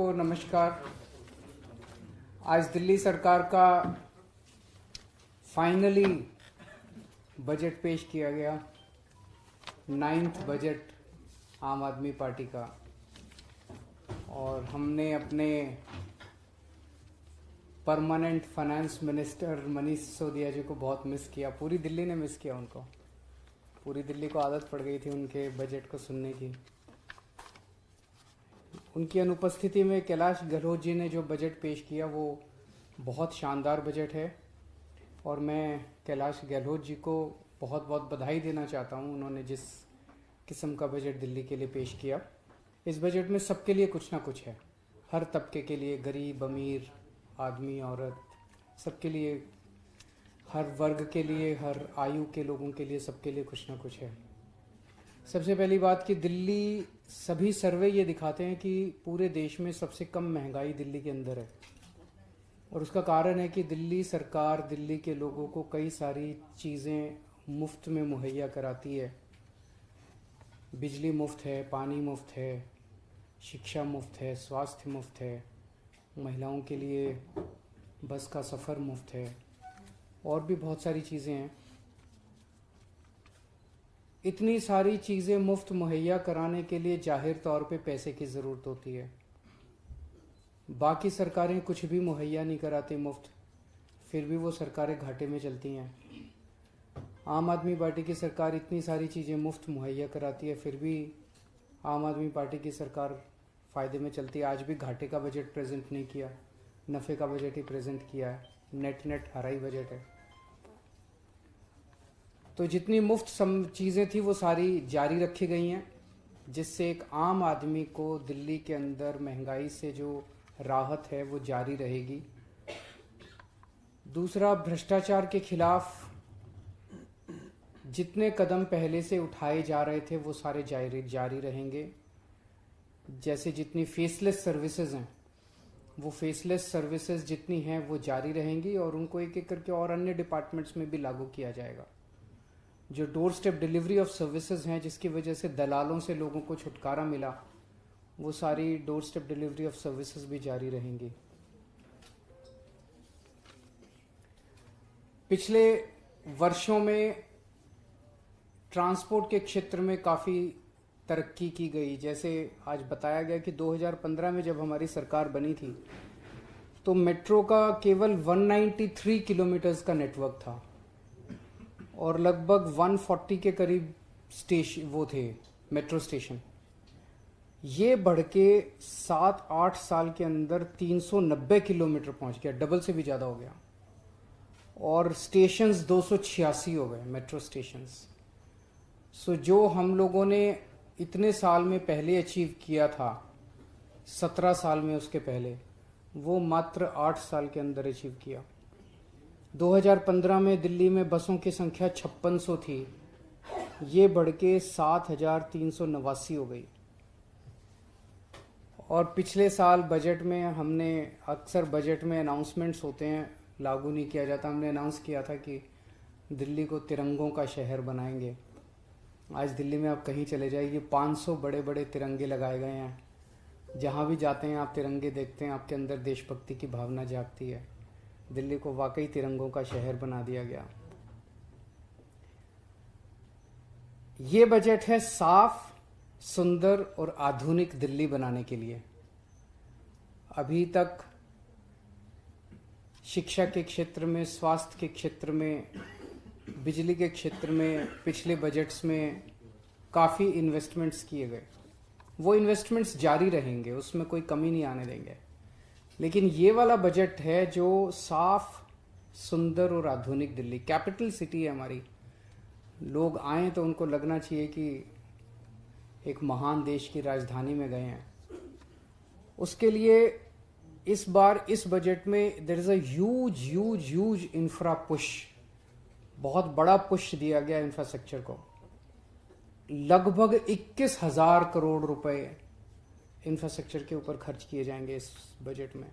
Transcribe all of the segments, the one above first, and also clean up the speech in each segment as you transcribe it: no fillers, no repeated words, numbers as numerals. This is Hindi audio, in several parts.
नमस्कार। आज दिल्ली सरकार का फाइनली बजट पेश किया गया, 9th बजट आम आदमी पार्टी का। और हमने अपने permanent finance minister Manish Sisodia ji को बहुत मिस किया। पूरी दिल्ली ने मिस किया उनको। पूरी दिल्ली को आदत पड़ गई थी उनके बजट को सुनने की। उनकी अनुपस्थिति में कैलाश गहलोत जी ने जो बजट पेश किया वो बहुत शानदार बजट है और मैं कैलाश गहलोत जी को बहुत बहुत बधाई देना चाहता हूं। उन्होंने जिस किस्म का बजट दिल्ली के लिए पेश किया, इस बजट में सबके लिए कुछ ना कुछ है। हर तबके के लिए, गरीब, अमीर, आदमी, औरत, सबके लिए, हर वर्ग के लिए, हर आयु के लोगों के लिए, सबके लिए कुछ ना कुछ है। सबसे पहली बात कि दिल्ली, सभी सर्वे ये दिखाते हैं कि पूरे देश में सबसे कम महंगाई दिल्ली के अंदर है। और उसका कारण है कि दिल्ली सरकार दिल्ली के लोगों को कई सारी चीज़ें मुफ्त में मुहैया कराती है। बिजली मुफ्त है, पानी मुफ्त है, शिक्षा मुफ्त है, स्वास्थ्य मुफ्त है, महिलाओं के लिए बस का सफ़र मुफ्त है, और भी बहुत सारी चीज़ें हैं। इतनी सारी चीज़ें मुफ्त मुहैया कराने के लिए जाहिर तौर पे पैसे की ज़रूरत होती है। बाकी सरकारें कुछ भी मुहैया नहीं कराती मुफ्त, फिर भी वो सरकारें घाटे में चलती हैं। आम आदमी पार्टी की सरकार इतनी सारी चीज़ें मुफ्त मुहैया कराती है, फिर भी आम आदमी पार्टी की सरकार फ़ायदे में चलती है। आज भी घाटे का बजट प्रेजेंट नहीं किया, नफ़े का बजट ही प्रेजेंट किया है। नेट हरा ही बजट है। तो जितनी मुफ्त चीज़ें थी वो सारी जारी रखी गई हैं, जिससे एक आम आदमी को दिल्ली के अंदर महंगाई से जो राहत है वो जारी रहेगी। दूसरा, भ्रष्टाचार के खिलाफ जितने कदम पहले से उठाए जा रहे थे वो सारे जारी रहेंगे। जैसे जितनी फेसलेस सर्विसेज हैं, वो फेसलेस सर्विसेज जितनी हैं वो जारी रहेंगी और उनको एक एक करके और अन्य डिपार्टमेंट्स में भी लागू किया जाएगा। जो door step delivery of services हैं, जिसकी वजह से दलालों से लोगों को छुटकारा मिला, वो सारी door step delivery of services भी जारी रहेंगी। पिछले वर्षों में ट्रांसपोर्ट के क्षेत्र में काफ़ी तरक्की की गई। जैसे आज बताया गया कि 2015 में जब हमारी सरकार बनी थी तो मेट्रो का केवल 193 किलोमीटर्स का नेटवर्क था और लगभग 140 के करीब स्टेशन वो थे मेट्रो स्टेशन। ये बढ़ के 7-8 साल के अंदर 390 किलोमीटर पहुंच गया, डबल से भी ज़्यादा हो गया। और स्टेशंस 286 हो गए, मेट्रो स्टेशंस। सो जो हम लोगों ने इतने साल में पहले अचीव किया था, 17 साल में उसके पहले, वो मात्र 8 साल के अंदर अचीव किया। 2015 में दिल्ली में बसों की संख्या 5600 थी, ये बढ़ के 7389 हो गई। और पिछले साल बजट में हमने, अक्सर बजट में अनाउंसमेंट्स होते हैं, लागू नहीं किया जाता, हमने अनाउंस किया था कि दिल्ली को तिरंगों का शहर बनाएंगे। आज दिल्ली में आप कहीं चले जाइए, 500 बड़े बड़े तिरंगे लगाए गए हैं। जहाँ भी जाते हैं आप तिरंगे देखते हैं, आपके अंदर देशभक्ति की भावना जागती है। दिल्ली को वाकई तिरंगों का शहर बना दिया गया। ये बजट है साफ, सुंदर और आधुनिक दिल्ली बनाने के लिए। अभी तक शिक्षा के क्षेत्र में, स्वास्थ्य के क्षेत्र में, बिजली के क्षेत्र में पिछले बजट्स में काफ़ी इन्वेस्टमेंट्स किए गए। वो इन्वेस्टमेंट्स जारी रहेंगे, उसमें कोई कमी नहीं आने देंगे। लेकिन ये वाला बजट है जो साफ, सुंदर और आधुनिक दिल्ली, कैपिटल सिटी है हमारी। लोग आए तो उनको लगना चाहिए कि एक महान देश की राजधानी में गए हैं। उसके लिए इस बार इस बजट में there is a huge infra push, बहुत बड़ा पुश दिया गया इंफ्रास्ट्रक्चर को। लगभग 21,000 करोड़ रुपए इंफ्रास्ट्रक्चर के ऊपर खर्च किए जाएंगे इस बजट में।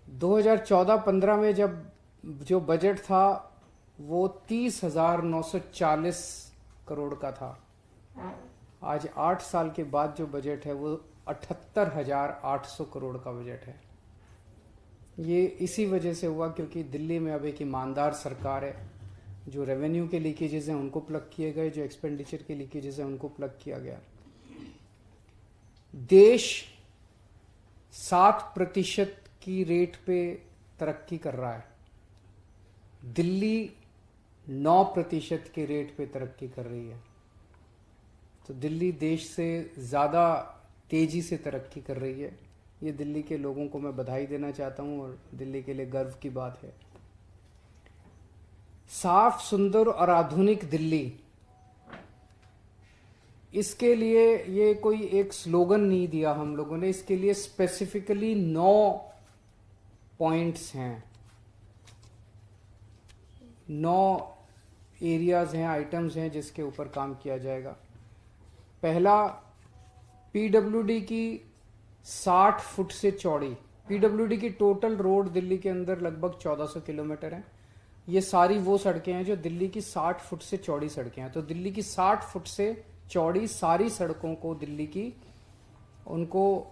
2014-15 में जब जो बजट था वो 30,940 करोड़ का था। आज 8 साल के बाद जो बजट है वो 78,800 करोड़ का बजट है। ये इसी वजह से हुआ क्योंकि दिल्ली में अब एक ईमानदार सरकार है। जो रेवेन्यू के लीकेजेस हैं उनको प्लग किए गए, जो एक्सपेंडिचर के लीकेजेस हैं उनको प्लग किया गया। देश 7% की रेट पे तरक्की कर रहा है, दिल्ली 9% के रेट पे तरक्की कर रही है। तो दिल्ली देश से ज़्यादा तेजी से तरक्की कर रही है। ये दिल्ली के लोगों को मैं बधाई देना चाहता हूँ और दिल्ली के लिए गर्व की बात है। साफ, सुंदर और आधुनिक दिल्ली, इसके लिए ये कोई एक स्लोगन नहीं दिया हम लोगों ने, इसके लिए स्पेसिफिकली 9 पॉइंट्स हैं, 9 एरियाज हैं, आइटम्स हैं जिसके ऊपर काम किया जाएगा। पहला, पीडब्ल्यूडी की 60 फुट से चौड़ी, पीडब्ल्यूडी की टोटल रोड दिल्ली के अंदर लगभग 1400 किलोमीटर है। ये सारी वो सड़कें हैं जो दिल्ली की 60 फुट से चौड़ी सड़कें हैं। तो दिल्ली की 60 फुट से चौड़ी सारी सड़कों को दिल्ली की, उनको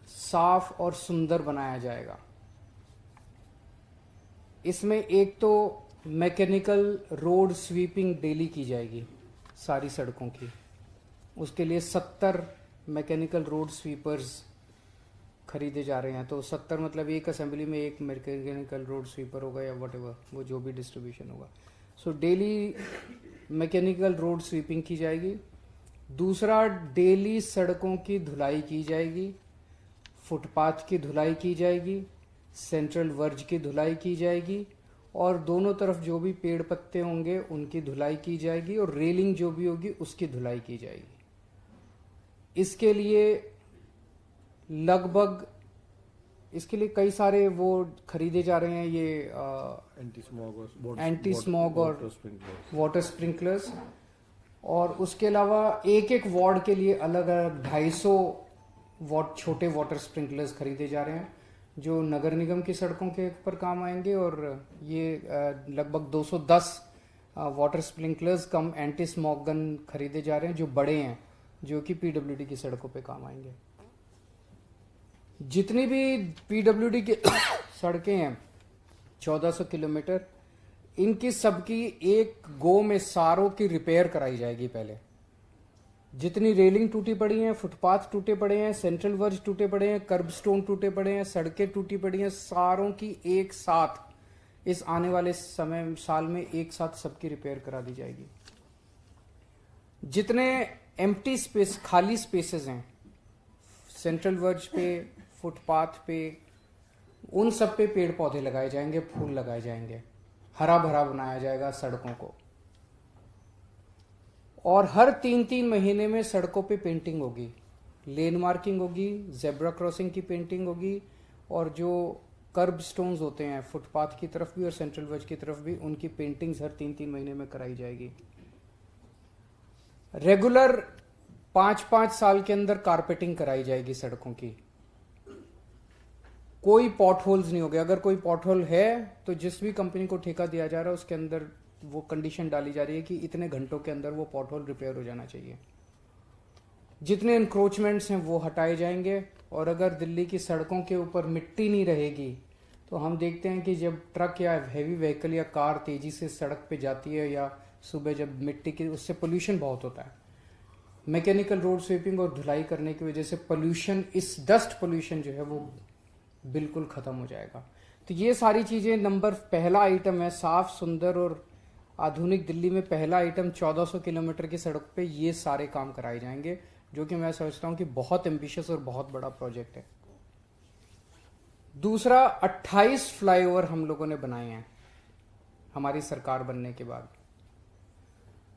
साफ और सुंदर बनाया जाएगा। इसमें एक तो मैकेनिकल रोड स्वीपिंग डेली की जाएगी सारी सड़कों की। उसके लिए 70 मैकेनिकल रोड स्वीपर्स खरीदे जा रहे हैं। तो 70 मतलब एक असेंबली में एक मैकेनिकल रोड स्वीपर होगा या व्हाटएवर, वो जो भी डिस्ट्रीब्यूशन होगा। So daily mechanical road sweeping की जाएगी। दूसरा, डेली सड़कों की धुलाई की जाएगी, फुटपाथ की धुलाई की जाएगी, सेंट्रल वर्ज की धुलाई की जाएगी और दोनों तरफ जो भी पेड़ पत्ते होंगे उनकी धुलाई की जाएगी और रेलिंग जो भी होगी उसकी धुलाई की जाएगी। इसके लिए लगभग, इसके लिए कई सारे वो खरीदे जा रहे हैं, ये एंटी स्मॉग और वाटर स्प्रिंकलर्स। और उसके अलावा एक एक वार्ड के लिए अलग अलग 250 छोटे वाटर स्प्रिंकलर्स खरीदे जा रहे हैं जो नगर निगम की सड़कों के ऊपर काम आएंगे। और ये लगभग 210 वाटर स्प्रिंकलर्स कम एंटी स्मॉग गन खरीदे जा रहे हैं जो बड़े हैं, जो कि पीडब्ल्यूडी की सड़कों पे काम आएंगे। जितनी भी पीडब्ल्यूडी की सड़कें हैं 1400 किलोमीटर, इनकी सबकी एक गो में सारों की रिपेयर कराई जाएगी। पहले जितनी रेलिंग टूटी पड़ी हैं, फुटपाथ टूटे पड़े हैं, सेंट्रल वर्ज टूटे पड़े हैं, कर्ब स्टोन टूटे पड़े हैं, सड़कें टूटी पड़ी हैं, सारों की एक साथ इस आने वाले समय साल में एक साथ सबकी रिपेयर करा दी जाएगी। जितने एम्प्टी स्पेस, खाली स्पेसेस हैं सेंट्रल वर्ज पे, फुटपाथ पे, उन सब पे पेड़ पौधे लगाए जाएंगे, फूल लगाए जाएंगे, हरा भरा बनाया जाएगा सड़कों को। और हर 3-3 महीने में सड़कों पे पेंटिंग होगी, लेन मार्किंग होगी, जेब्रा क्रॉसिंग की पेंटिंग होगी और जो कर्ब स्टोन्स होते हैं फुटपाथ की तरफ भी और सेंट्रल वर्ज की तरफ भी, उनकी पेंटिंग्स हर 3-3 महीने में कराई जाएगी। रेगुलर 5-5 साल के अंदर कारपेटिंग कराई जाएगी सड़कों की। कोई पॉट होल्स नहीं होंगे। अगर कोई पॉट होल है तो जिस भी कंपनी को ठेका दिया जा रहा है उसके अंदर वो कंडीशन डाली जा रही है कि इतने घंटों के अंदर वो पॉट होल रिपेयर हो जाना चाहिए। जितने इंक्रोचमेंट्स हैं वो हटाए जाएंगे। और अगर दिल्ली की सड़कों के ऊपर मिट्टी नहीं रहेगी तो हम देखते हैं कि जब ट्रक या हैवी व्हीकल या कार तेजी से सड़क पे जाती है या सुबह जब मिट्टी की, उससे पोल्यूशन बहुत होता है। मैकेनिकल रोड स्वीपिंग और धुलाई करने की वजह से पोल्यूशन, इस डस्ट पोल्यूशन जो है वो बिल्कुल खत्म हो जाएगा। तो ये सारी चीजें, पहला आइटम है साफ, सुंदर और आधुनिक दिल्ली में पहला आइटम 1400 किलोमीटर की सड़क पे ये सारे काम कराए जाएंगे, जो कि मैं समझता हूं कि बहुत एम्बिशियस और बहुत बड़ा प्रोजेक्ट है। दूसरा, 28 फ्लाईओवर हम लोगों ने बनाए हैं हमारी सरकार बनने के बाद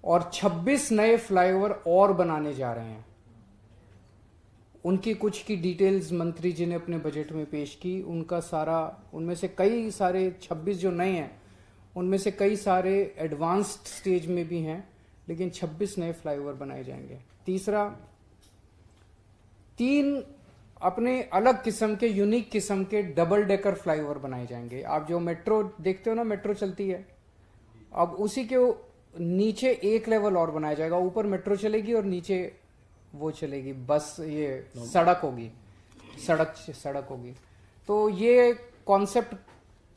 और 26 नए फ्लाईओवर और बनाने जा रहे हैं। उनकी कुछ की डिटेल्स मंत्री जी ने अपने बजट में पेश की। उनका सारा, उनमें से कई सारे 26 जो नए हैं उनमें से कई सारे एडवांस्ड स्टेज में भी हैं, लेकिन 26 नए फ्लाईओवर बनाए जाएंगे। तीसरा, 3 अपने अलग किस्म के, यूनिक किस्म के डबल डेकर फ्लाईओवर बनाए जाएंगे। आप जो मेट्रो देखते हो ना, मेट्रो चलती है, अब उसी के नीचे एक लेवल और बनाया जाएगा। ऊपर मेट्रो चलेगी और नीचे वो चलेगी, बस ये सड़क होगी, सड़क होगी। तो ये कॉन्सेप्ट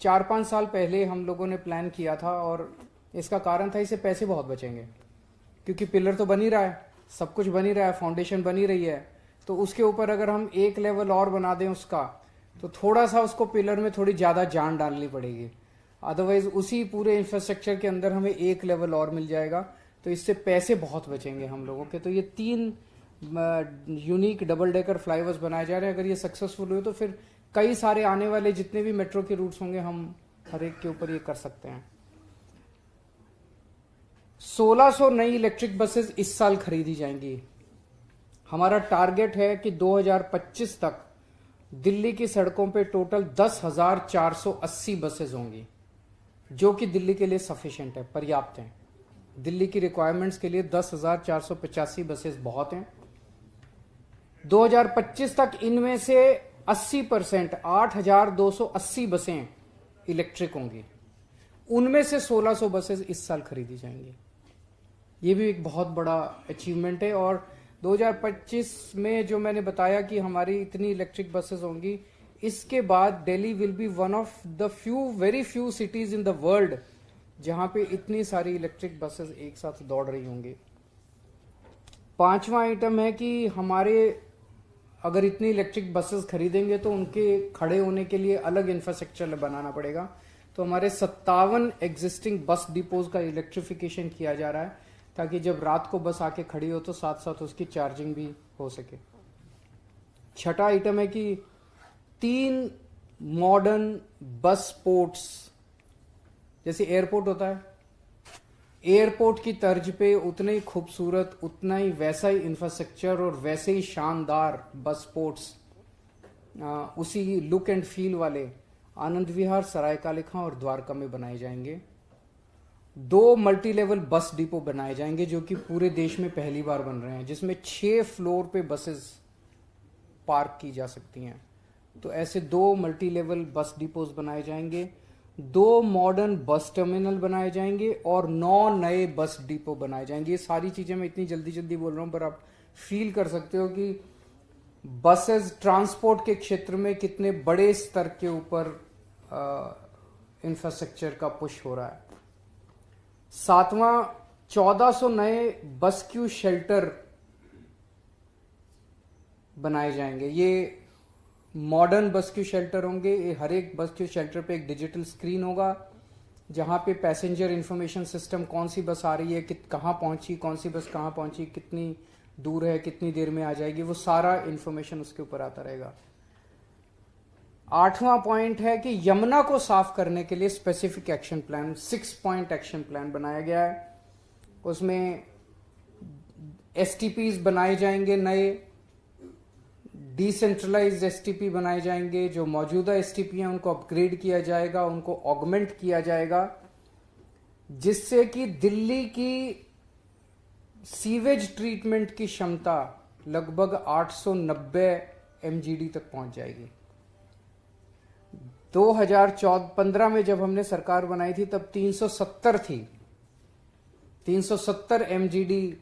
4-5 साल पहले हम लोगों ने प्लान किया था, और इसका कारण था इससे पैसे बहुत बचेंगे, क्योंकि पिलर तो बन ही रहा है, सब कुछ बन ही रहा है, फाउंडेशन बन ही रही है, तो उसके ऊपर अगर हम एक लेवल और बना दें उसका, तो थोड़ा सा उसको पिलर में थोड़ी ज़्यादा जान डालनी पड़ेगी। अदरवाइज उसी पूरे इंफ्रास्ट्रक्चर के अंदर हमें एक लेवल और मिल जाएगा, तो इससे पैसे बहुत बचेंगे हम लोगों के। तो ये 3 यूनिक डबल डेकर फ्लाईओवर्स बनाए जा रहे हैं। अगर ये सक्सेसफुल हुए तो फिर कई सारे आने वाले जितने भी मेट्रो के रूट्स होंगे हम हर एक के ऊपर ये कर सकते हैं। 1600 नई इलेक्ट्रिक बसेस इस साल खरीदी जाएंगी। हमारा टारगेट है कि 2025 तक दिल्ली की सड़कों पे टोटल 10,480 बसेस होंगी, जो कि दिल्ली के लिए सफिशिएंट है, पर्याप्त है। दिल्ली की रिक्वायरमेंट्स के लिए 10,485 बसेस बहुत हैं। 2025 तक इनमें से 80%, 8,280 बसें इलेक्ट्रिक होंगी। उनमें से 1600 बसेस इस साल खरीदी जाएंगी। ये भी एक बहुत बड़ा अचीवमेंट है। और 2025 में जो मैंने बताया कि हमारी इतनी इलेक्ट्रिक बसेस होंगी, इसके बाद Delhi will be one of the very few cities in the world जहां पे इतनी सारी इलेक्ट्रिक बसेस एक साथ दौड़ रही होंगी। 5वां आइटम है कि हमारे अगर इतनी इलेक्ट्रिक बसेस खरीदेंगे तो उनके खड़े होने के लिए अलग इंफ्रास्ट्रक्चर बनाना पड़ेगा। तो हमारे 57 एग्जिस्टिंग बस डिपोज का इलेक्ट्रिफिकेशन किया जा रहा है, ताकि जब रात को बस आके खड़ी हो तो साथ साथ उसकी चार्जिंग भी हो सके। 6वां आइटम है कि 3 मॉडर्न बस पोर्ट्स, जैसे एयरपोर्ट होता है, एयरपोर्ट की तर्ज पे उतने ही खूबसूरत, उतना ही वैसा ही इंफ्रास्ट्रक्चर और वैसे ही शानदार बस पोर्ट्स, उसी लुक एंड फील वाले आनंद विहार, सरायकाले खां और द्वारका में बनाए जाएंगे। 2 मल्टी लेवल बस डिपो बनाए जाएंगे, जो कि पूरे देश में पहली बार बन रहे हैं, जिसमें 6 फ्लोर पे बसेस पार्क की जा सकती हैं। तो ऐसे 2 मल्टी लेवल बस डिपोज बनाए जाएंगे, 2 मॉडर्न बस टर्मिनल बनाए जाएंगे और 9 नए बस डिपो बनाए जाएंगे। ये सारी चीजें मैं इतनी जल्दी जल्दी बोल रहा हूं, पर आप फील कर सकते हो कि बसेस ट्रांसपोर्ट के क्षेत्र में कितने बड़े स्तर के ऊपर इंफ्रास्ट्रक्चर का पुश हो रहा है। 7वां, 1400 नए बस क्यू शेल्टर बनाए जाएंगे। ये मॉडर्न बस क्यू शेल्टर होंगे। ये हर एक बस क्यू शेल्टर पे एक डिजिटल स्क्रीन होगा, जहां पे पैसेंजर इंफॉर्मेशन सिस्टम, कौन सी बस आ रही है, कहाँ पहुंची, कौन सी बस कहाँ पहुंची, कितनी दूर है, कितनी देर में आ जाएगी, वो सारा इंफॉर्मेशन उसके ऊपर आता रहेगा। 8वां पॉइंट है कि यमुना को साफ करने के लिए specific action plan, 6 point action plan बनाया गया है। उसमें एसटीपीज बनाए जाएंगे, नए डिसेंट्रलाइज्ड एसटीपी बनाए जाएंगे। जो मौजूदा एसटीपी हैं उनको अपग्रेड किया जाएगा, उनको ऑगमेंट किया जाएगा, जिससे कि दिल्ली की सीवेज ट्रीटमेंट की क्षमता लगभग 890 एमजीडी तक पहुंच जाएगी। 2015 में जब हमने सरकार बनाई थी तब 370 थी, 370 एमजीडी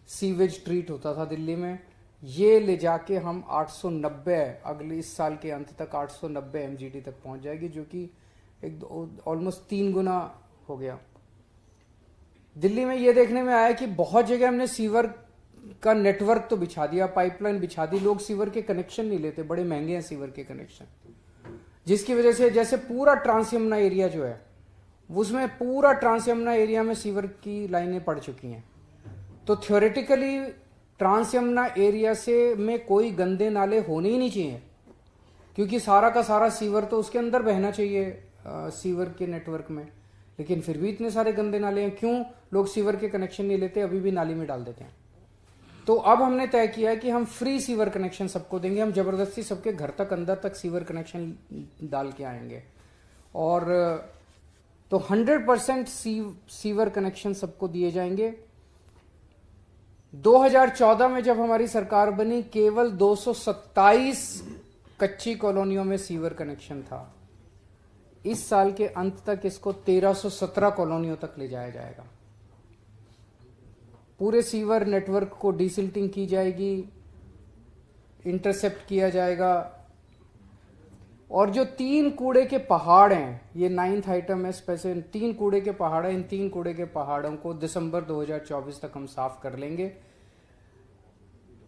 सीवेज ट्रीट होता था दिल्ली में। ये ले जाके हम 890, अगले इस साल के अंत तक 890 एमजीडी तक पहुंच जाएगी, जो कि एक ऑलमोस्ट 3 गुना हो गया। दिल्ली में ये देखने में आया कि बहुत जगह हमने सीवर का नेटवर्क तो बिछा दिया, पाइपलाइन बिछा दी, लोग सीवर के कनेक्शन नहीं लेते, बड़े महंगे हैं सीवर के कनेक्शन, जिसकी वजह से जैसे पूरा ट्रांस यमुना एरिया जो है, उसमें पूरा ट्रांस यमुना एरिया में सीवर की लाइनें पड़ चुकी हैं। तो थ्योरेटिकली ट्रांस यमुना एरिया से में कोई गंदे नाले होने ही नहीं चाहिए, क्योंकि सारा का सारा सीवर तो उसके अंदर बहना चाहिए, सीवर के नेटवर्क में। लेकिन फिर भी इतने सारे गंदे नाले हैं, क्यों? लोग सीवर के कनेक्शन नहीं लेते, अभी भी नाली में डाल देते हैं। तो अब हमने तय किया है कि हम फ्री सीवर कनेक्शन सबको देंगे, हम जबरदस्ती सबके घर तक, अंदर तक सीवर कनेक्शन डाल के आएंगे। और तो 100% सीवर कनेक्शन सबको दिए जाएंगे। 2014 में जब हमारी सरकार बनी, केवल 227 कच्ची कॉलोनियों में सीवर कनेक्शन था। इस साल के अंत तक इसको 1317 कॉलोनियों तक ले जाया जाएगा। पूरे सीवर नेटवर्क को डीसिल्टिंग की जाएगी, इंटरसेप्ट किया जाएगा। और जो 3 कूड़े के पहाड़ हैं, ये 9th आइटम है स्पेशल, 3 कूड़े के पहाड़ हैं, इन 3 कूड़े के पहाड़ों को दिसंबर 2024 तक हम साफ कर लेंगे।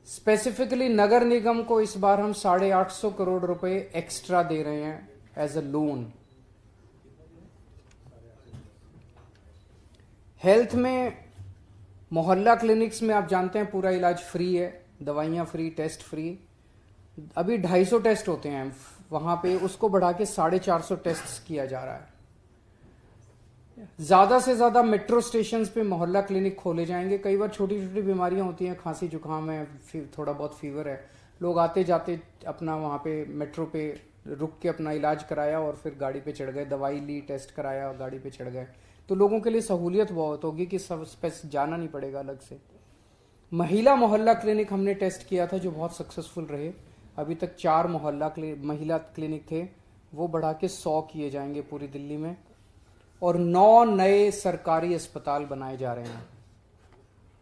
स्पेसिफिकली नगर निगम को इस बार हम 850 करोड़ रुपए एक्स्ट्रा दे रहे हैं एज अ लोन। हेल्थ में मोहल्ला क्लिनिक्स में आप जानते हैं पूरा इलाज फ्री है, दवाइयां फ्री, टेस्ट फ्री। अभी 250 टेस्ट होते हैं वहां पे, उसको बढ़ा के 450 टेस्ट किया जा रहा है। ज्यादा से ज्यादा मेट्रो स्टेशन पे मोहल्ला क्लिनिक खोले जाएंगे। कई बार छोटी छोटी बीमारियां होती हैं, खांसी जुकाम है, थोड़ा बहुत फीवर है, लोग आते जाते अपना वहां पे मेट्रो पे रुक के अपना इलाज कराया और फिर गाड़ी पे चढ़ गए, दवाई ली, टेस्ट कराया, गाड़ी पे चढ़ गए। तो लोगों के लिए सहूलियत बहुत होगी कि सब जाना नहीं पड़ेगा अलग से। महिला मोहल्ला क्लिनिक हमने टेस्ट किया था जो बहुत सक्सेसफुल रहे। अभी तक 4 महिला क्लिनिक थे, वो बढ़ा के 100 किए जाएंगे पूरी दिल्ली में। और 9 नए सरकारी अस्पताल बनाए जा रहे हैं।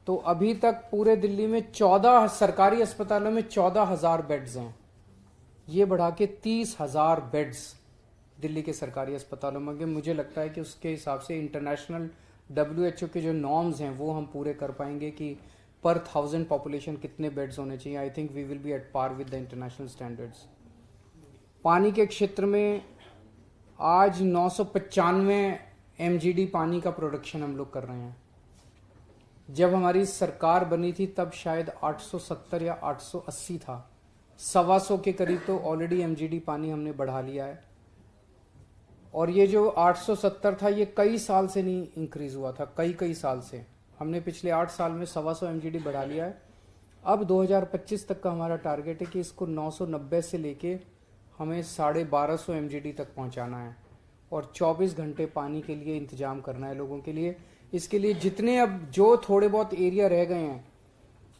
तो अभी तक पूरे दिल्ली में 14 सरकारी अस्पतालों में 14,000 बेड्स हैं, ये बढ़ा के 30,000 बेड्स दिल्ली के सरकारी अस्पतालों में। मुझे लगता है कि उसके हिसाब से इंटरनेशनल WHO के जो नॉर्म्स हैं वो हम पूरे कर पाएंगे कि पर 1000 पॉपुलेशन कितने बेड्स होने चाहिए। I think we will be at par with the international standards. पानी के क्षेत्र में आज 995 MGD पानी का प्रोडक्शन हम लोग कर रहे हैं। जब हमारी सरकार बनी थी तब शायद 870 या 880 था, 125 के करीब तो ऑलरेडी MGD पानी हमने बढ़ा लिया है। और ये जो 870 था ये कई साल से नहीं इंक्रीज हुआ था, कई साल से। हमने पिछले 8 साल में 125 MGD बढ़ा लिया है। अब 2025 तक का हमारा टारगेट है कि इसको 990 से लेके हमें 1250 MGD तक पहुंचाना है और 24 घंटे पानी के लिए इंतजाम करना है लोगों के लिए। इसके लिए जितने अब जो थोड़े बहुत एरिया रह गए हैं,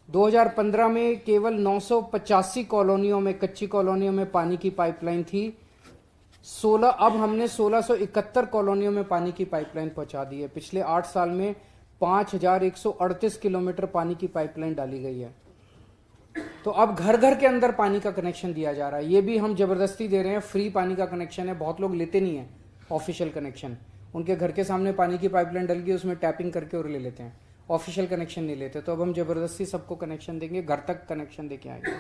2015 में केवल 985 कॉलोनियों में, कच्ची कॉलोनियों में पानी की पाइपलाइन थी। अब हमने 1671 कॉलोनियों में पानी की पाइपलाइन पहुंचा दी है। पिछले 8 साल में 5138 किलोमीटर पानी की पाइपलाइन डाली गई है। तो अब घर घर के अंदर पानी का कनेक्शन दिया जा रहा है। ये भी हम जबरदस्ती दे रहे हैं, फ्री पानी का कनेक्शन है। बहुत लोग लेते नहीं है ऑफिशियल कनेक्शन, उनके घर के सामने पानी की पाइपलाइन डल गई, उसमें टैपिंग करके और ले लेते हैं, ऑफिशियल कनेक्शन नहीं लेते। तो अब हम जबरदस्ती सबको कनेक्शन देंगे, घर तक कनेक्शन देके आएंगे।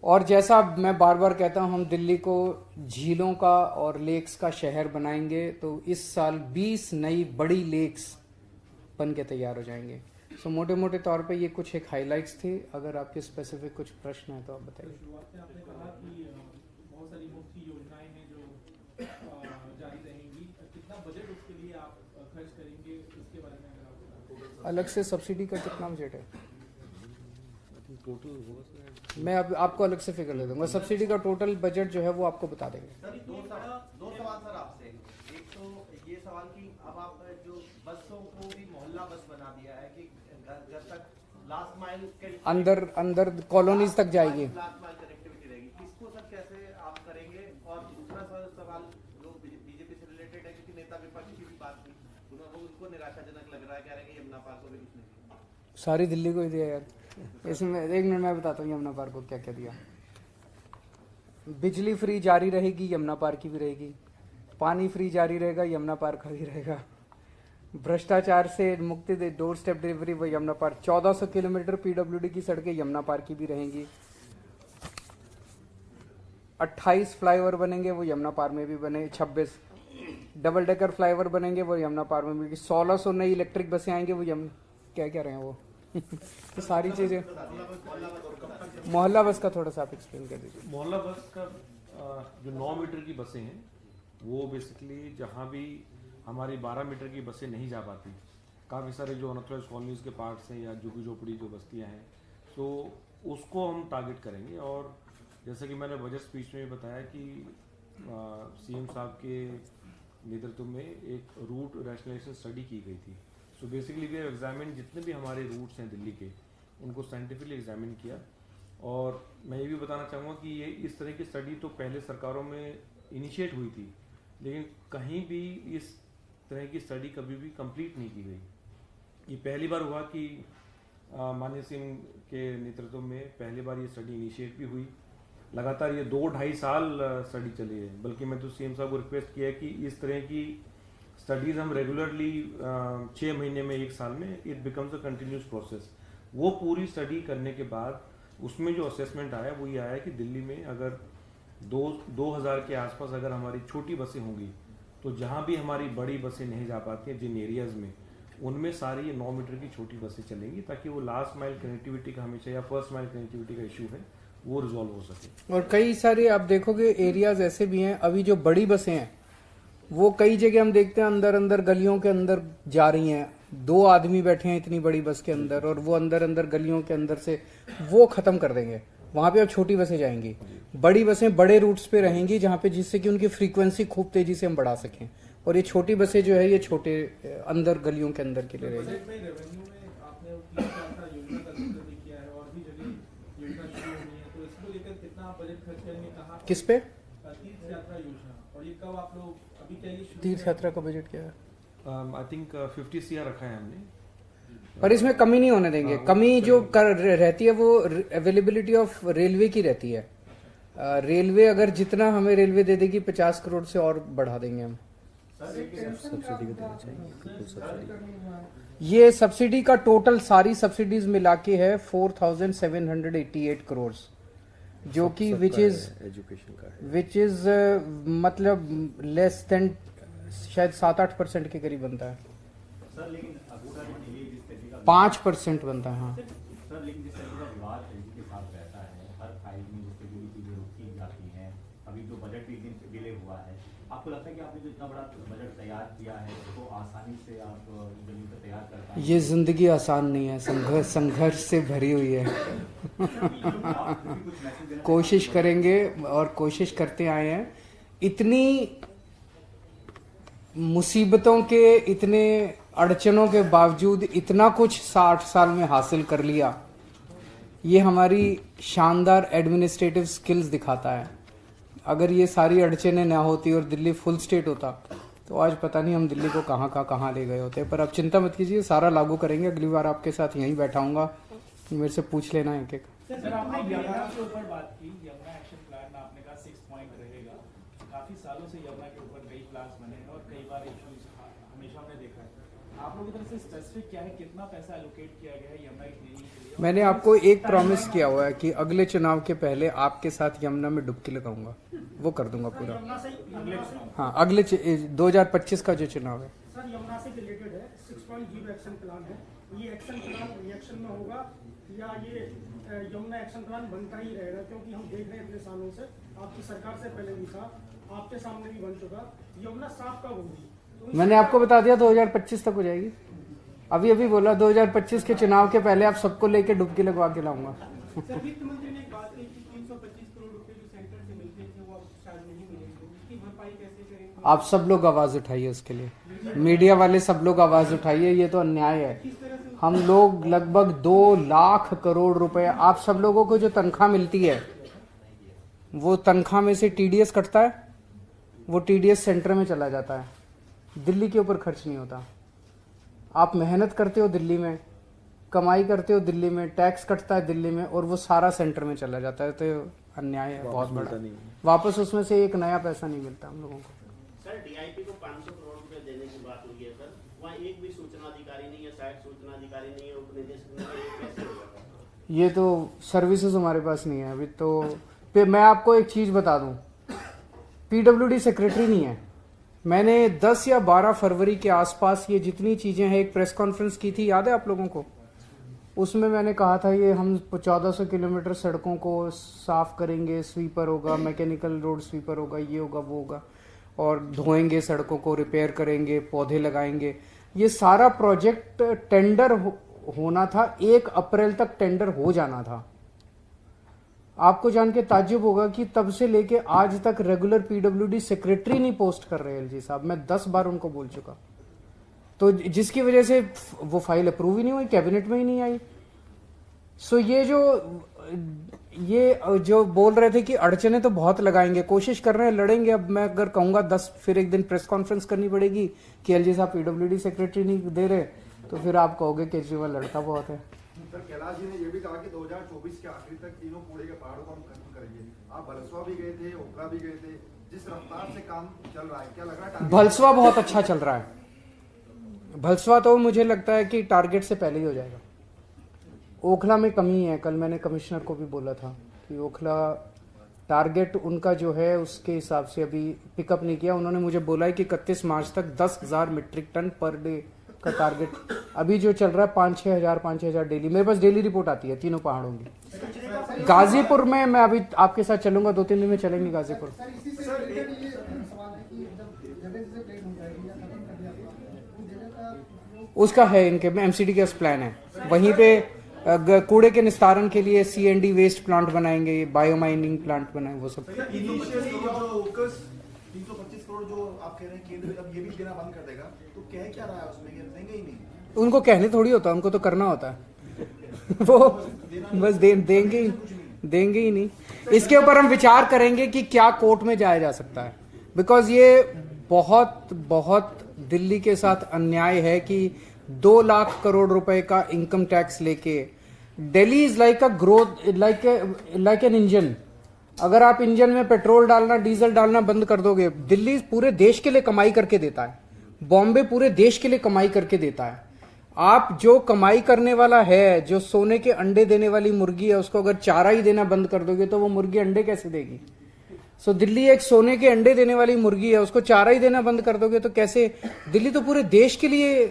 और जैसा मैं बार बार कहता हूं, हम दिल्ली को झीलों का और लेक्स का शहर बनाएंगे। तो इस साल 20 नई बड़ी लेक्स बन के तैयार हो जाएंगे। सो मोटे मोटे तौर पे ये कुछ एक हाइलाइट्स थे। अगर आपके स्पेसिफिक कुछ प्रश्न है तो आप बताइए। शुरुआत में आपने कहा कि बहुत सारी मुफ्त की योजनाएं हैं जो जारी रहेंगी, कितना बजट उसके लिए आप खर्च करेंगे, इसके बारे में अगर आप बता। अलग से सब्सिडी का कितना बजट है? टोटल मैं आपको अलग से फिगर दे दूंगा। सब्सिडी का टोटल बजट जो है वो आपको बता देंगे। सर दो सवाल सर आपसे। एक तो ये सवाल कि अब आप जो बसों को भी मोहल्ला बस बना दिया है कि घर तक लास्ट माइल अंदर कॉलोनीज तक जाएगी, लास्ट माइल कनेक्टिविटी रहेगी, इसको सर कैसे आप करेंगे? और दूसरा सवाल लोग बीजेपी से रिलेटेड है क्योंकि नेता विपक्ष की भी बात थी, उनको निराशाजनक लग रहा है, कह रहे हैं कि यमुना पार्क को भी कुछ नहीं दिया। सारी दिल्ली को ही दिया यार। इसमें 1 मिनट मैं बताता हूँ यमुना पार्क को क्या क्या दिया। बिजली फ्री जारी रहेगी, यमुना पार्क की भी रहेगी। पानी फ्री जारी रहेगा, यमुना पार्क का भी रहेगा। भ्रष्टाचार से मुक्ति दे, डोर स्टेप डिलीवरी, वो यमुना पार्क। 1400 किलोमीटर PWD की सड़कें यमुना पार्क की भी रहेंगी। 28 फ्लाईओवर बनेंगे, वो यमुना पार्क में भी बने। 26 डबल डेकर फ्लाईओवर बनेंगे, वो यमुना पार्क में भी। 1600 नई इलेक्ट्रिक बसें आएंगे, वो क्या कह रहे हैं वो तो सारी चीजें। मोहल्ला बस का थोड़ा सा आप एक्सप्लेन कर दीजिए। मोहल्ला बस का जो 9 मीटर की बसें हैं वो बेसिकली जहाँ भी हमारी 12 मीटर की बसें नहीं जा पाती, काफ़ी सारे जो अनऑथराइज्ड कॉलोनीज के पार्ट्स हैं या झुग्गी झोपड़ी जो बस्तियाँ हैं, तो उसको हम टारगेट करेंगे। और जैसे कि मैंने बजट स्पीच में बताया कि CM साहब के नेतृत्व में एक रूट रैशनलाइजेशन स्टडी की गई थी। So basically we have examine जितने भी हमारे रूट्स हैं दिल्ली के, उनको साइंटिफिकली एग्जामिन किया। और मैं ये भी बताना चाहूँगा कि ये इस तरह की स्टडी तो पहले सरकारों में इनिशिएट हुई थी, लेकिन कहीं भी इस तरह की स्टडी कभी भी कंप्लीट नहीं की गई। ये पहली बार हुआ कि माननीय सिंह के नेतृत्व में पहली बार ये स्टडी इनिशिएट भी हुई। लगातार ये 2-2.5 साल स्टडी चली है, बल्कि मैं तो सीएम साहब को रिक्वेस्ट किया है कि इस तरह की स्टडीज हम रेगुलरली 6 महीने में, 1 साल में, it becomes a continuous process. वो पूरी स्टडी करने के बाद उसमें जो असेसमेंट आया वो ये आया कि दिल्ली में अगर 2000 के आसपास अगर हमारी छोटी बसें होंगी तो जहाँ भी हमारी बड़ी बसें नहीं जा पाती हैं जिन एरियाज में, उनमें सारी ये 9 मीटर की छोटी बसें चलेंगी, ताकि वो लास्ट माइल कनेक्टिविटी का हमेशा या फर्स्ट माइल कनेक्टिविटी का इशू है वो रिजॉल्व हो सके। और कई सारे आप देखोगे एरियाज ऐसे भी हैं, अभी जो बड़ी बसें हैं वो कई जगह हम देखते हैं अंदर अंदर गलियों के अंदर जा रही हैं, 2 आदमी बैठे हैं इतनी बड़ी बस के अंदर, और वो अंदर अंदर गलियों के अंदर से वो खत्म कर देंगे। वहां पे अब छोटी बसें जाएंगी, बड़ी बसें बड़े रूट्स पे रहेंगी जहां पे, जिससे कि उनकी फ्रीक्वेंसी खूब तेजी से हम बढ़ा सकें, और ये छोटी बसें जो है ये छोटे अंदर गलियों के अंदर के लिए रहेगी। बजट में रेवेन्यू में आपने वो 30 यात्रा योजना का जिक्र भी किया है और भी जगह योजना शुरू हुई है, तो इसको लेकर कितना आप बजट खर्च करेंगे, कहाँ किस पे? तीर्थ यात्रा योजना, और ये कब आप लोग अभी क्या ये शुरू तीर्थ यात्रा का बजट क्या है? आई थिंक 50 CR रखा है हमने, पर इसमें कमी नहीं होने देंगे। कमी जो रहती है वो अवेलेबिलिटी ऑफ रेलवे की रहती है। रेलवे अगर जितना हमें रेलवे दे देगी 50 करोड़ से और बढ़ा देंगे हम। ये सब्सिडी का टोटल सारी सब्सिडीज मिला के है 4788 करोड़, जो कि विच इज मतलब लेस देन शायद 7-8% के करीब बनता है। 5% बनता है। हाँ सर, लेकिन जिस तरह का विवाद एलजी के साथ रहता है, हर फाइल में जिस तरह की चीजें रोकी जाती हैं, अभी जो बजट भी डिले हुआ है, आपको लगता है कि आपने जो इतना बड़ा बजट तैयार किया है उसको आसानी से आप जमीन पर तैयार कर पाएंगे? ये जिंदगी आसान नहीं है, संघर्ष से भरी हुई है। कोशिश करेंगे और कोशिश करते आए हैं। इतनी मुसीबतों के, इतने अड़चनों के बावजूद इतना कुछ 60 साल में हासिल कर लिया, ये हमारी शानदार एडमिनिस्ट्रेटिव स्किल्स दिखाता है। अगर ये सारी अड़चनें ना होती और दिल्ली फुल स्टेट होता तो आज पता नहीं हम दिल्ली को कहाँ ले गए होते। पर अब चिंता मत कीजिए, सारा लागू करेंगे। अगली बार आपके साथ यहीं बैठा हूँगा, मेरे से पूछ लेना एक। सर, आपने यमुना के ऊपर बात की, यमुना एक्शन प्लान में आपने कहा 6 पॉइंट रहेगा। काफी सालों से यमुना के ऊपर कई प्लान्स बने हैं और कई बार इश्यूज हमेशा हमने देखा है। आप लोगों की तरफ से स्पेसिफिक क्या है, कितना पैसा एलोकेट किया गया है यमुना की क्लीनिंग के लिए? मैंने आपको एक प्रॉमिस किया हुआ है कि अगले चुनाव के पहले आपके साथ यमुना में डुबकी लगाऊंगा, वो कर दूंगा पूरा। हाँ, अगले 2025 का जो चुनाव है। सर, यमुना से रिलेटेड है, 6.0 एक्शन प्लान है। ये एक्शन प्लान रिएक्शन में होगा या ये यमुना एक्शन प्लान बनता ही रहेगा? क्योंकि हम देख रहे हैं इतने सालों से, आपकी सरकार से पहले भी था, आपके सामने भी बन चुका। यमुना साफ कब होगी? मैंने आपको बता दिया 2025 तक हो जाएगी। अभी बोला 2025 के चुनाव के पहले आप सबको लेके डुबकी लगवा के लाऊंगा। सर, वित्त मंत्री ने एक बात कही कि 325 करोड़ रुपए जो सेंटर से मिलते थे वो अब शायद नहीं मिलेंगे, उसकी भरपाई कैसे करेंगे? आप सब लोग आवाज उठाइए उसके लिए, मीडिया वाले सब लोग आवाज उठाइए। ये तो अन्याय है। हम लोग लगभग 2 लाख करोड़ रुपए, आप सब लोगों को जो तनख्वाह मिलती है वो तनख्वाह में से टीडीएस कटता है, वो टीडीएस सेंटर में चला जाता है, दिल्ली के ऊपर खर्च नहीं होता। आप मेहनत करते हो दिल्ली में, कमाई करते हो दिल्ली में, टैक्स कटता है दिल्ली में, और वो सारा सेंटर में चला जाता है। तो अन्याय है बहुत बड़ा। वापस उसमें से एक नया पैसा नहीं मिलता हम लोगों को। सर, डीआईपी को 500 करोड़ रुपए देने की बात हुई है सर, वहाँ एक भी सूचना अधिकारी नहीं है, सहायक सूचना अधिकारी नहीं है, उपनिदेशक नहीं है, कैसे होगा? ये तो सर्विसेज हमारे पास नहीं है अभी। तो फिर मैं आपको एक चीज बता दूं, पीडब्ल्यूडी सेक्रेटरी नहीं है। मैंने 10 या 12 फरवरी के आसपास ये जितनी चीजें हैं, एक प्रेस कॉन्फ्रेंस की थी, याद है आप लोगों को? उसमें मैंने कहा था ये हम 1400 किलोमीटर सड़कों को साफ करेंगे, स्वीपर होगा, मैकेनिकल रोड स्वीपर होगा, ये होगा वो होगा, और धोएंगे सड़कों को, रिपेयर करेंगे, पौधे लगाएंगे। ये सारा प्रोजेक्ट टेंडर होना था, 1 अप्रैल तक टेंडर हो जाना था। आपको जान के ताज्जुब होगा कि तब से लेके आज तक रेगुलर पीडब्ल्यूडी सेक्रेटरी नहीं पोस्ट कर रहे एलजी साहब। मैं 10 बार उनको बोल चुका, तो जिसकी वजह से वो फाइल अप्रूव ही नहीं हुई, कैबिनेट में ही नहीं आई। सो ये जो बोल रहे थे कि अड़चने तो बहुत लगाएंगे, कोशिश कर रहे हैं, लड़ेंगे। अब मैं अगर कहूंगा 10, फिर एक दिन प्रेस कॉन्फ्रेंस करनी पड़ेगी कि एलजी साहब पीडब्ल्यूडी सेक्रेटरी नहीं दे रहे, तो फिर आप कहोगे केजरीवाल लड़का बहुत है। सर कैलाश जी ने ये भी कहा कि 2024 के आखिर तक तीनों कूड़े के पहाड़ों को हम खत्म करेंगे। आप भलसवा भी गए थे, ओखला भी गए थे, जिस रफ्तार से काम चल रहा है क्या लग रहा है? भलसवा बहुत अच्छा चल रहा है। भलसवा तो मुझे लगता है कि टारगेट से पहले ही हो जाएगा। ओखला में कमी है, कल मैंने कमिश्नर को भी बोला था कि ओखला टारगेट उनका जो है उसके हिसाब से अभी पिकअप नहीं किया। उन्होंने मुझे बोला है कि 31 मार्च तक 10,000 मीट्रिक टन पर डे का टारगेट, अभी जो चल रहा है 5-6 हजार डेली। मेरे पास डेली रिपोर्ट आती है तीनों पहाड़ों की। गाजीपुर में मैं अभी आपके साथ चलूंगा, 2-3 दिन में चलेंगे गाजीपुर। उसका है इनके एमसीडी का प्लान है, वहीं पे कूड़े के निस्तारण के लिए CND वेस्ट प्लांट बनाएंगे, बायोमाइनिंग प्लांट बनाएंगे, वो सब। 325 करोड़ जो आप कह रहे हैं केंद्र अब ये भी देना बंद कर देगा, तो क्या रहा है उसमें? देंगे ही नहीं। उनको कहने थोड़ी होता है, उनको तो करना होता है। वो बस देंगे ही नहीं। इसके ऊपर हम विचार करेंगे कि क्या कोर्ट में जाया जा सकता है, बिकॉज ये बहुत दिल्ली के साथ अन्याय है कि 2 लाख करोड़ रुपए का इनकम टैक्स लेके Delhi is like a growth, like an engine. अगर आप इंजन में पेट्रोल डालना, डीजल डालना बंद कर दोगे, दिल्ली पूरे देश के लिए कमाई करके देता है, बॉम्बे पूरे देश के लिए कमाई करके देता है। आप जो कमाई करने वाला है, जो सोने के अंडे देने वाली मुर्गी है, उसको अगर चारा ही देना बंद कर दोगे तो वो मुर्गी अंडे कैसे देगी? सो दिल्ली एक सोने के अंडे देने वाली मुर्गी है, उसको चारा ही देना बंद कर दोगे तो कैसे? दिल्ली तो पूरे देश के लिए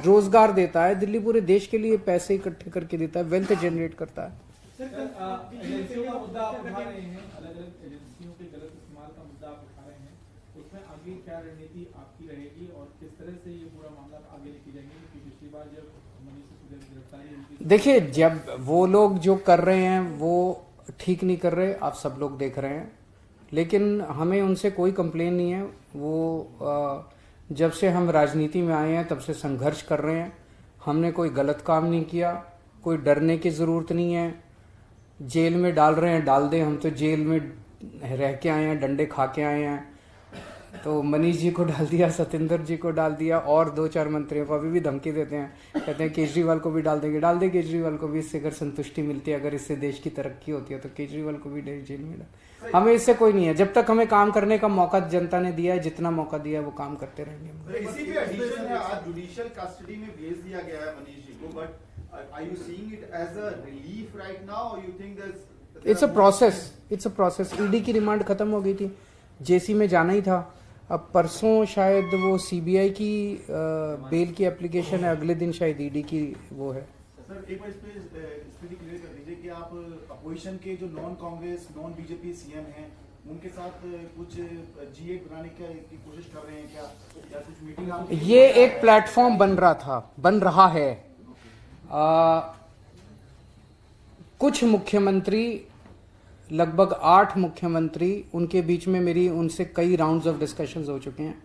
रोजगार देता है, दिल्ली पूरे देश के लिए पैसे इकट्ठे करके देता है, वेल्थ जनरेट करता है। एजेंसियों का मुद्दा आप उठा रहे हैं, अलग-अलग एजेंसियों के गलत इस्तेमाल का मुद्दा आप उठा रहे हैं, उसमें आगे क्या रणनीति आपकी रहेगी और किस तरह से ये पूरा मामला आगे लेके जाएंगे? क्योंकि पिछली बार जब मनीष सिसोदिया की गिरफ्तारी हुई थी, देखिए जब वो लोग जो कर रहे हैं वो ठीक नहीं कर रहे, आप सब लोग देख रहे हैं, लेकिन हमें उनसे कोई कंप्लेन नहीं है। वो जब से हम राजनीति में आए हैं तब से संघर्ष कर रहे हैं, हमने कोई गलत काम नहीं किया, कोई डरने की ज़रूरत नहीं है। जेल में डाल रहे हैं, डाल दें, हम तो जेल में रह के आए हैं, डंडे खा के आए हैं। तो मनीष जी को डाल दिया, सत्येंद्र जी को डाल दिया, और 2-4 मंत्रियों को अभी भी धमकी देते हैं, कहते हैं केजरीवाल को भी डाल देंगे। डाल दे केजरीवाल को भी, इससे अगर संतुष्टि मिलती है, अगर इससे देश की तरक्की होती है तो केजरीवाल को भी जेल में डाल। हमें इससे कोई नहीं है, जब तक हमें काम करने का मौका जनता ने दिया है, जितना मौका दिया है वो काम करते रहेंगे। इसी पे एडिशन है, आज जुडिशियल कस्टडी में भेज दिया गया है मनीष जी को, but are you seeing it as a relief right now or you think there's it's a process ED की रिमांड खत्म हो गई थी, जेसी में जाना ही था। अब परसों शायद वो सीबीआई की बेल की एप्लीकेशन है, अगले दिन शायद ईडी की वो है। सर एक बार इस पे स्थिति क्लियर कर दीजिए कि आप अपोजिशन के जो non Congress non BJP CM हैं उनके साथ कुछ G8 बनाने की कोशिश कर रहे हैं क्या, या कुछ मीटिंग आप? ये एक प्लेटफॉर्म बन रहा है। कुछ मुख्यमंत्री, लगभग 8 मुख्यमंत्री, उनके बीच में मेरी उनसे कई राउंड्स ऑफ डिस्कशंस हो चुके हैं।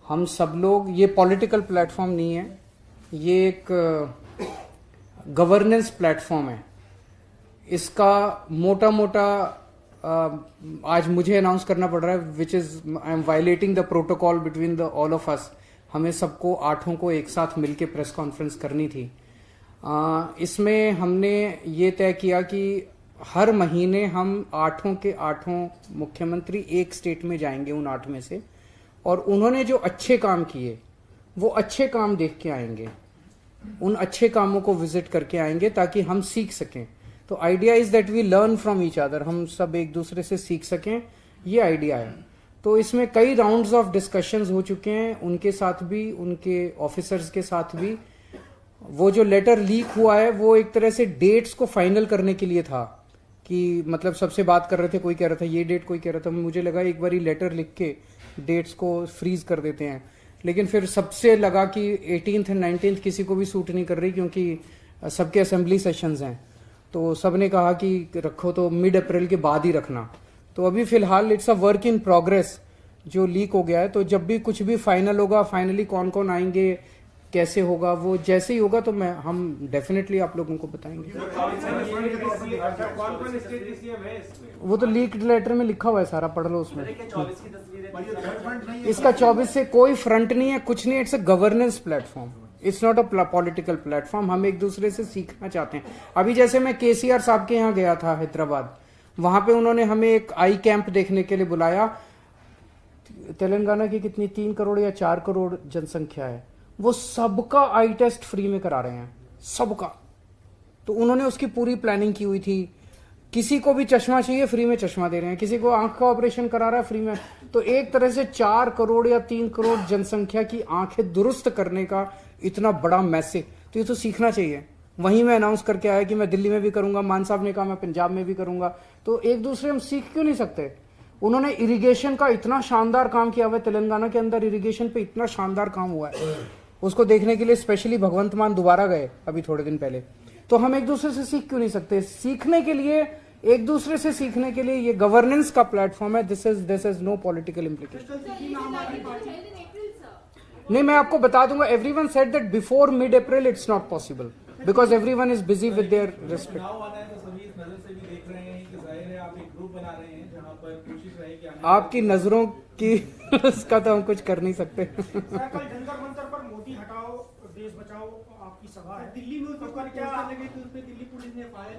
हम सब लोग, ये पॉलिटिकल प्लेटफॉर्म नहीं है, ये एक गवर्नेंस प्लेटफॉर्म है। इसका मोटा आज मुझे अनाउंस करना पड़ रहा है, which is I am violating the protocol between the all of us. हमें सबको 8 को एक साथ मिलके प्रेस कॉन्फ्रेंस करनी थी। इसमें हमने ये तय किया कि हर महीने हम 8 के 8 मुख्यमंत्री एक स्टेट में जाएंगे, उन 8 में से, और उन्होंने जो अच्छे काम किए वो अच्छे काम देख के आएंगे, उन अच्छे कामों को विजिट करके आएंगे ताकि हम सीख सकें। तो idea is that we learn from each other, हम सब एक दूसरे से सीख सकें, ये आइडिया है। तो इसमें कई राउंड्स ऑफ डिस्कशंस हो चुके हैं, उनके साथ भी, उनके ऑफिसर्स के साथ भी। वो जो लेटर लीक हुआ है वो एक तरह से डेट्स को फाइनल करने के लिए था, कि मतलब सबसे बात कर रहे थे, कोई कह रहा था ये डेट, कोई कह रहा था, मुझे लगा एक बार लेटर लिख के डेट्स को फ्रीज कर देते हैं, लेकिन फिर सबसे लगा कि 18th और 19th किसी को भी सूट नहीं कर रही, क्योंकि सबके असेंबली सेशंस हैं। तो सब ने कहा कि रखो तो मिड अप्रैल के बाद ही रखना। तो अभी फिलहाल it's a work in progress जो लीक हो गया है। तो जब भी कुछ भी फाइनल होगा, फाइनली कौन कौन आएंगे, कैसे होगा, वो जैसे ही होगा तो हम डेफिनेटली आप लोगों को बताएंगे। वो तो लीक लेटर में लिखा हुआ है सारा, पढ़ लो उसमें। इसका 24 से कोई फ्रंट नहीं है, कुछ नहीं है, it's a governance platform, it's not a political platform. हम एक दूसरे से सीखना चाहते हैं। अभी जैसे मैं केसीआर साहब के यहाँ गया था हैदराबाद, वहां पे उन्होंने हमें एक आई कैंप देखने के लिए बुलाया। तेलंगाना की कितनी 3 करोड़ या 4 करोड़ जनसंख्या है, वो सबका आई टेस्ट फ्री में करा रहे हैं, सबका। तो उन्होंने उसकी पूरी प्लानिंग की हुई थी। किसी को भी चश्मा चाहिए फ्री में चश्मा दे रहे हैं, किसी को आंख का ऑपरेशन करा रहा है फ्री में। तो एक तरह से 4 करोड़ या 3 करोड़ जनसंख्या की आंखें दुरुस्त करने का इतना बड़ा मैसेज, तो ये तो सीखना चाहिए। वहीं मैं अनाउंस करके आया कि मैं दिल्ली में भी करूंगा, मान साहब ने कहा मैं पंजाब में भी करूंगा। तो एक दूसरे हम सीख क्यों नहीं सकते? उन्होंने इरिगेशन का इतना शानदार काम किया हुआ है, तेलंगाना के अंदर इरिगेशन पे इतना शानदार काम हुआ है, उसको देखने के लिए स्पेशली भगवंत मान दोबारा गए अभी थोड़े दिन पहले। तो हम एक दूसरे से सीख क्यों नहीं सकते? सीखने के लिए, एक दूसरे से सीखने के लिए ये गवर्नेंस का प्लेटफॉर्म है। This is no political implication. नहीं, मैं आपको बता दूंगा, everyone said that before mid April it's not possible because everyone is busy with their respect. चुनाव आना है तो सभी इस नजर से भी देख रहे हैं कि जाहिर है आप एक ग्रुप बना रहे हैं जहां पर कोशिश रहे कि आपकी नजरों की उसका तो हम कुछ कर नहीं सकते। कल जंतर मंतर पर मोदी हटाओ देश बचाओ आपकी सभा है दिल्ली में, तो पर क्या लगे कि उस पे दिल्ली पुलिस ने एफआईआर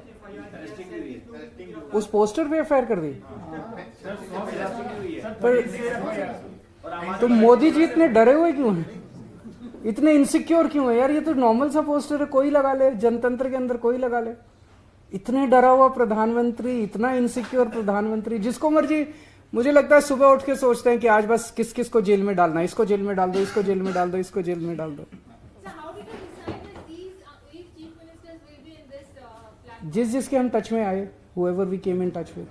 उस पोस्टर पे एफआईआर कर दी। पर तो मोदी जी इतने डरे हुए क्यों हैं? इतने इनसिक्योर क्यों है यार? ये तो नॉर्मल सा पोस्टर है, कोई लगा ले, जनतंत्र के अंदर कोई लगा ले। इतने डरा हुआ प्रधानमंत्री, इतना इनसिक्योर प्रधानमंत्री, जिसको मर्जी। मुझे लगता है सुबह उठ के सोचते हैं कि आज बस किस किस को जेल में डालना है, इसको जेल में डाल दो, इसको जेल में डाल दो, इसको जेल में डाल दो। जिस जिसके हम टच में आए, whoever we came in touch with।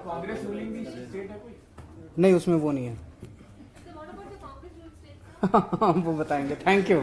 Congress ruling भी स्टेट है कोई? नहीं, उसमें वो नहीं है। वो बताएंगे। Thank you.